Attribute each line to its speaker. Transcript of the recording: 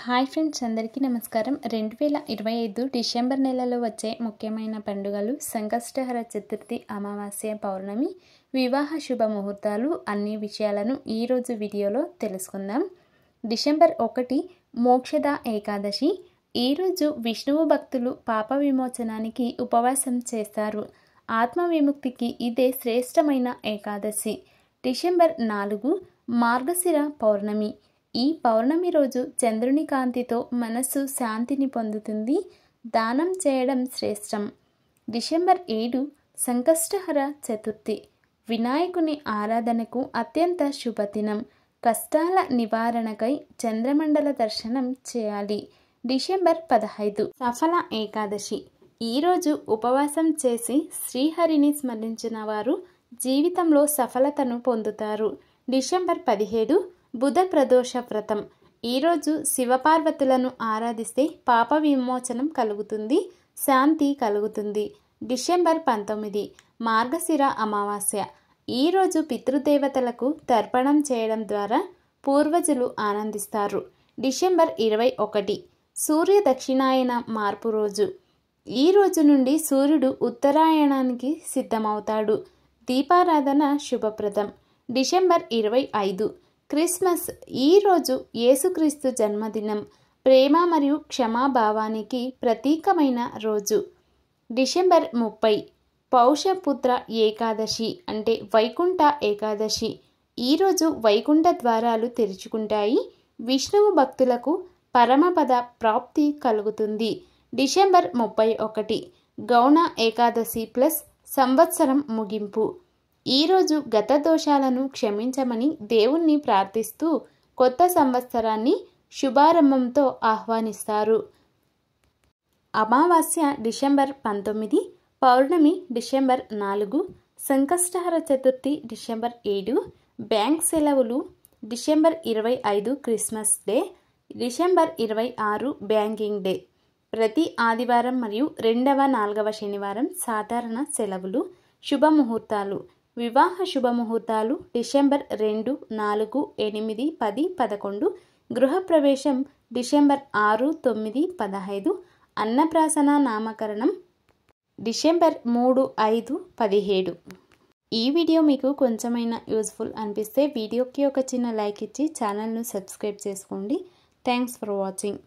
Speaker 1: Hi friends, అందరికీ నమస్కారం. 2025 December నెలలో వచ్చే ముఖ్యమైన పండుగలు సంకష్టహర చతుర్థి, అమావాస్య, పౌర్ణమి, వివాహ శుభముహూర్తాలు అన్ని విషయాలను ఈరోజు వీడియోలో తెలుసుకుందాం. డిసెంబర్ 1 మోక్షద ఏకాదశి. ఈరోజు విష్ణువు భక్తులు పాప విమోచనానికి ఉపవాసం చేస్తారు. ఆత్మ విముక్తికి ఇదే శ్రేష్టమైన ఏకాదశి. డిసెంబర్ 4 మార్గశిర పౌర్ణమి. ఈ పౌర్ణమి రోజు చంద్రుని కాంతితో మనస్సు శాంతిని పొందుతుంది. దానం చేయడం శ్రేష్టం. డిసెంబర్ 7 సంకష్టహర చతుర్థి. వినాయకుని ఆరాధనకు అత్యంత శుభదినం. కష్టాల నివారణకై చంద్రమండల దర్శనం చేయాలి. డిసెంబర్ 15 సఫల ఏకాదశి. ఈరోజు ఉపవాసం చేసి శ్రీహరిని స్మరించిన వారు జీవితంలో సఫలతను పొందుతారు. డిసెంబర్ 17 బుధ ప్రదోష వ్రతం. ఈరోజు శివపార్వతులను ఆరాధిస్తే పాప విమోచనం కలుగుతుంది, శాంతి కలుగుతుంది. డిసెంబర్ 19 మార్గశిర అమావాస్య. ఈరోజు పితృదేవతలకు తర్పణం చేయడం ద్వారా పూర్వజులు ఆనందిస్తారు. డిసెంబర్ 21 సూర్య దక్షిణాయన మార్పు రోజు. ఈ రోజు నుండి సూర్యుడు ఉత్తరాయణానికి సిద్ధమవుతాడు. దీపారాధన శుభప్రదం. December 25 Christmas. ఈరోజు యేసుక్రీస్తు జన్మదినం. ప్రేమ మరియు క్షమాభావానికి ప్రతీకమైన రోజు. డిసెంబర్ 30 పౌషపుత్ర ఏకాదశి అంటే వైకుంఠ ఏకాదశి. ఈరోజు వైకుంఠ ద్వారాలు తెరుచుకుంటాయి. విష్ణువు భక్తులకు పరమపద ప్రాప్తి కలుగుతుంది. డిసెంబర్ 31 గౌణ ఏకాదశి ప్లస్ సంవత్సరం ముగింపు. ఈరోజు గత దోషాలను క్షమించమని దేవుణ్ణి ప్రార్థిస్తూ కొత్త సంవత్సరాన్ని శుభారంభంతో ఆహ్వానిస్తారు. అమావాస్య డిసెంబర్ 19, పౌర్ణమి డిసెంబర్ 4, సంకష్టహర చతుర్థి డిసెంబర్ 7, బ్యాంక్ సెలవులు December 25 Christmas day, December 26 banking day. ప్రతి ఆదివారం మరియు 2వ, 4వ శనివారం సాధారణ సెలవులు. శుభముహూర్తాలు. వివాహ శుభముహూర్తాలు డిసెంబర్ 2, 4, 8, 10, 11. గృహప్రవేశం డిసెంబర్ 6, 9, 15. అన్నప్రాసన నామకరణం డిసెంబర్ 3, 5, 17. ఈ వీడియో మీకు కొంచెమైనా యూజ్ఫుల్ అనిపిస్తే వీడియోకి ఒక చిన్న లైక్ ఇచ్చి ఛానల్ను సబ్స్క్రైబ్ చేసుకోండి. Thanks for watching.